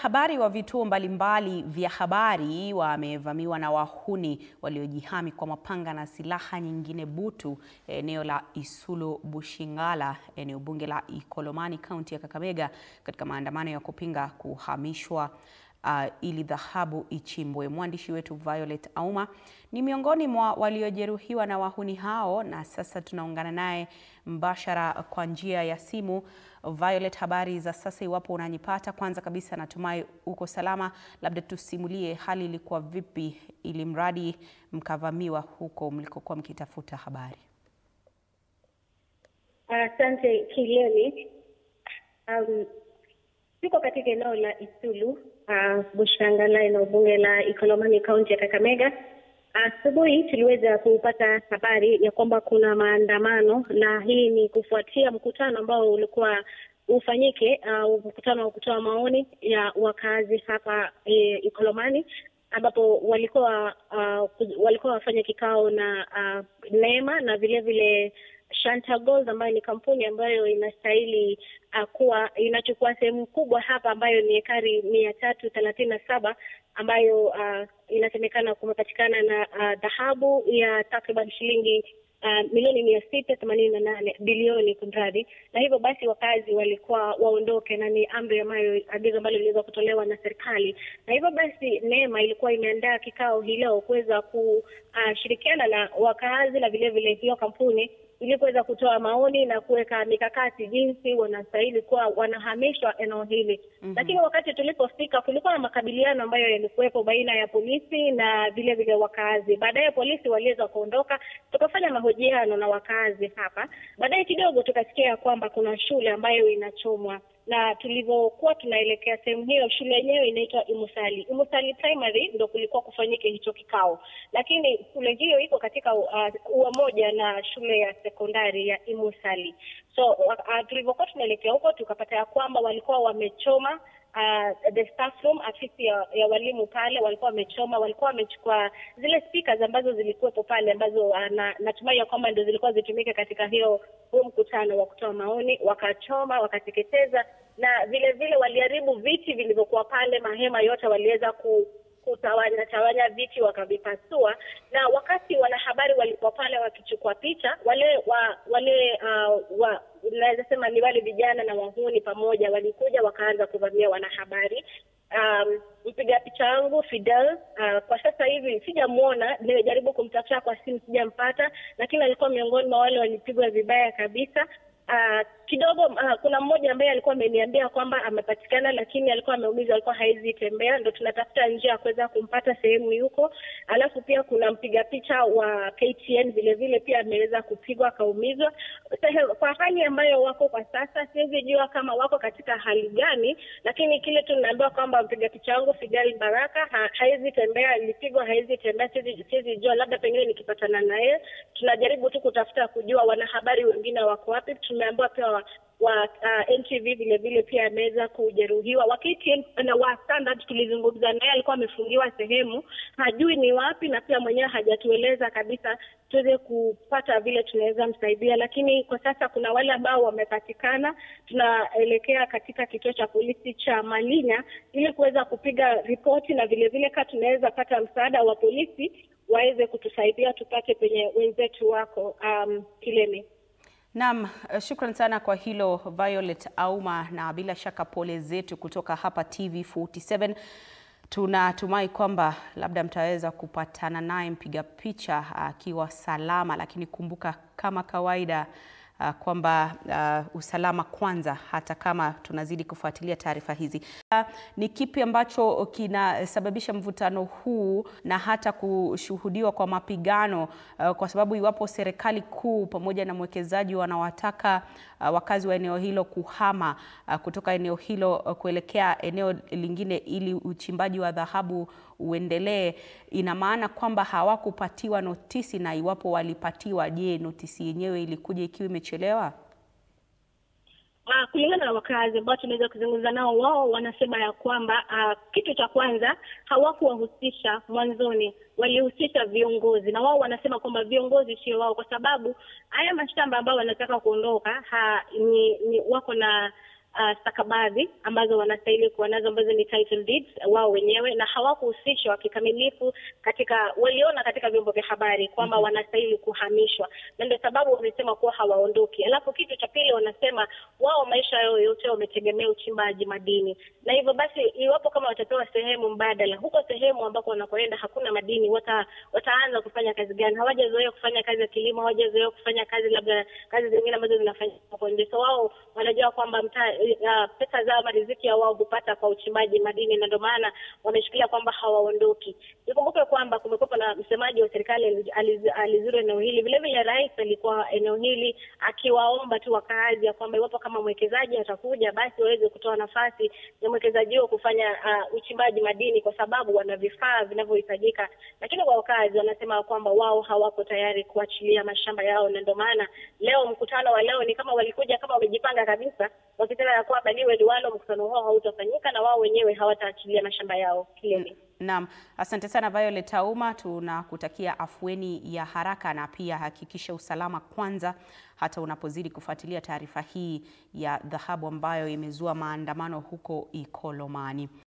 Habari wa vituo mbalimbali vya habari wamevamiwa na wahuni waliojihami kwa mapanga na silaha nyingine butu eneo la Isulu Bushingala, eneo bunge la Ikolomani, kaunti ya Kakamega, katika maandamano ya kupinga kuhamishwa ili dhahabu ichimbwe. Mwandishi wetu Violet Auma ni miongoni mwa waliojeruhiwa na wahuni hao, na sasa tunaungana naye mbashara kwa njia ya simu. Violet, habari za sasa iwapo unanipata? Kwanza kabisa natumai uko salama, labda tusimulie hali ilikuwa vipi ili mradi mkavamiwa huko mlikokuwa mkitafuta habari. Asante Kilioni. Tuko katika eneo la Isulu Bushingala, eneo bunge la Ikolomani, kaunti ya Kakamega. Asubuhi tuliweza kupata habari ya kwamba kuna maandamano, na hii ni kufuatia mkutano ambao ulikuwa ufanyike, mkutano wa kutoa maoni ya wakazi hapa Ikolomani, ambapo walikuwa wafanya kikao na Neema na vile vile Shanta Gold, ambayo ni kampuni ambayo inastahili kuwa inachukua sehemu kubwa hapa, ambayo ni ekari 337, ambayo inasemekana kumepatikana na dhahabu ya takriban shilingi milioni 688 bilioni kunradi. Na hivyo basi wakazi walikuwa waondoke, na ni amri ambayo agizo ambalo liliweza kutolewa na serikali. Na hivyo basi Neema ilikuwa imeandaa kikao hii leo kuweza kushirikiana na wakazi na vile vile hiyo kampuni ili kuweza kutoa maoni na kuweka mikakati jinsi wanastahili kuwa wanahamishwa eneo hili. Lakini wakati tulipofika kulikuwa na makabiliano ambayo yalikuwepo baina ya polisi na vile vile wakazi. Baadaye polisi waliweza kuondoka, tukafanya mahojiano na wakazi hapa. Baadaye kidogo tukasikia kwamba kuna shule ambayo inachomwa, na tulivyokuwa tunaelekea sehemu hiyo, shule yenyewe inaitwa Imusali Primary, ndio kulikuwa kufanyike hicho kikao. Lakini shule hiyo iko katika ua moja na shule ya sekondari ya Imusali. So tulivyokuwa tunaelekea huko tukapata ya kwamba walikuwa wamechoma the staff room, afisi ya walimu pale walikuwa wamechukua zile speakers ambazo zilikuwepo pale, ambazo natumai ya kwamba ndio zilikuwa zitumike katika huo mkutano wa kutoa maoni. Wakachoma, wakateketeza, na vile vile waliharibu viti vilivyokuwa pale. Mahema yote waliweza kutawanya viti, wakavipasua. Na wakati wanahabari walikuwa pale wakichukua picha, naweza sema ni wale vijana na wahuni pamoja walikuja wakaanza kuvamia wanahabari. Mpiga picha wangu Fidel, kwa sasa hivi sijamuona, nimejaribu kumtafuta kwa simu sijampata, lakini alikuwa miongoni mwa wale walipigwa vibaya kabisa. Kidogo kuna mmoja ambaye alikuwa ameniambia kwamba amepatikana, lakini alikuwa ameumizwa, alikuwa haizi tembea, ndio tunatafuta njia ya kuweza kumpata sehemu yuko. Alafu pia kuna mpiga picha wa KTN vile vile pia ameweza kupigwa, kaumizwa. Kwa hali ambayo wako kwa sasa siwezi jua kama wako katika hali gani, lakini kile tunaambiwa kwamba mpiga picha wangu Fidel Baraka haizi tembea, alipigwa, haizi tembea. Siwezi jua, labda pengine nikipatana naye tunajaribu tu kutafuta kujua wanahabari wengine wako wapi. Tumeambiwa pia wa NTV vile vile pia ameweza kujeruhiwa. Wakati na wa Standard tulizungumza naye, alikuwa amefungiwa sehemu, hajui ni wapi, na pia mwenyewe hajatueleza kabisa tuweze kupata vile tunaweza msaidia. Lakini kwa sasa kuna wale ambao wamepatikana. Tunaelekea katika kituo cha polisi cha Malinya ili kuweza kupiga ripoti, na vile vile kama tunaweza pata msaada wa polisi waweze kutusaidia tupate penye wenzetu wako Kilemi. Naam, shukran sana kwa hilo Violet Auma, na bila shaka pole zetu kutoka hapa TV47. Tunatumai kwamba labda mtaweza kupatana naye mpiga picha akiwa salama, lakini kumbuka kama kawaida kwamba usalama kwanza, hata kama tunazidi kufuatilia taarifa hizi. Ni kipi ambacho kinasababisha mvutano huu na hata kushuhudiwa kwa mapigano? Kwa sababu iwapo serikali kuu pamoja na mwekezaji wanawataka wakazi wa eneo hilo kuhama kutoka eneo hilo kuelekea eneo lingine ili uchimbaji wa dhahabu uendelee, ina maana kwamba hawakupatiwa notisi? Na iwapo walipatiwa, je, notisi yenyewe ilikuja ikiwa imechelewa? Kulingana na wakazi ambao tunaweza kuzungumza nao, wao wanasema ya kwamba kitu cha kwanza hawakuwahusisha mwanzoni, walihusisha viongozi, na wao wanasema kwamba viongozi sio wao, kwa sababu haya mashamba ambao wanataka kuondoka ni wako na stakabadhi ambazo wanastahili kuwa nazo, ambazo ni title deeds wao wenyewe, na hawakuhusishwa kikamilifu waliona katika vyombo vya habari kwamba wanastahili kuhamishwa, na ndio sababu wamesema kuwa hawaondoki. Alafu kitu cha pili, wanasema wao maisha yao yote wametegemea uchimbaji madini, na hivyo basi iwapo kama watapewa sehemu mbadala, huko sehemu ambako wanakoenda hakuna madini, wataanza kufanya kazi gani? Hawajazoea kufanya kazi ya kilimo, hawajazoea kufanya kazi labda kazi zingine ambazo zinafanywa kwa nje. So wao wanajua kwamba pesa zao, riziki ya wao hupata kwa uchimbaji madini, na ndio maana wameshikilia kwamba hawaondoki. Nikumbuke kwamba kumekuwa na msemaji wa serikali alizuru eneo hili. Vile vile rais alikuwa eneo hili akiwaomba tu wakazi ya kwamba iwapo kama mwekezaji atakuja, basi waweze kutoa nafasi ya mwekezaji huo kufanya uchimbaji madini, kwa sababu wana vifaa vinavyohitajika. Lakini kwa wakazi wanasema kwamba wao hawako tayari kuachilia mashamba yao, na ndio maana leo mkutano wa leo ni kama walikuja kama wamejipanga kabisa, wakisema ya kwamba liwe liwalo, mkutano huo hautafanyika na wao wenyewe hawataachilia mashamba yao kilele. Naam, asante sana Violet Auma, tunakutakia afueni ya haraka, na pia hakikisha usalama kwanza hata unapozidi kufuatilia taarifa hii ya dhahabu ambayo imezua maandamano huko Ikolomani.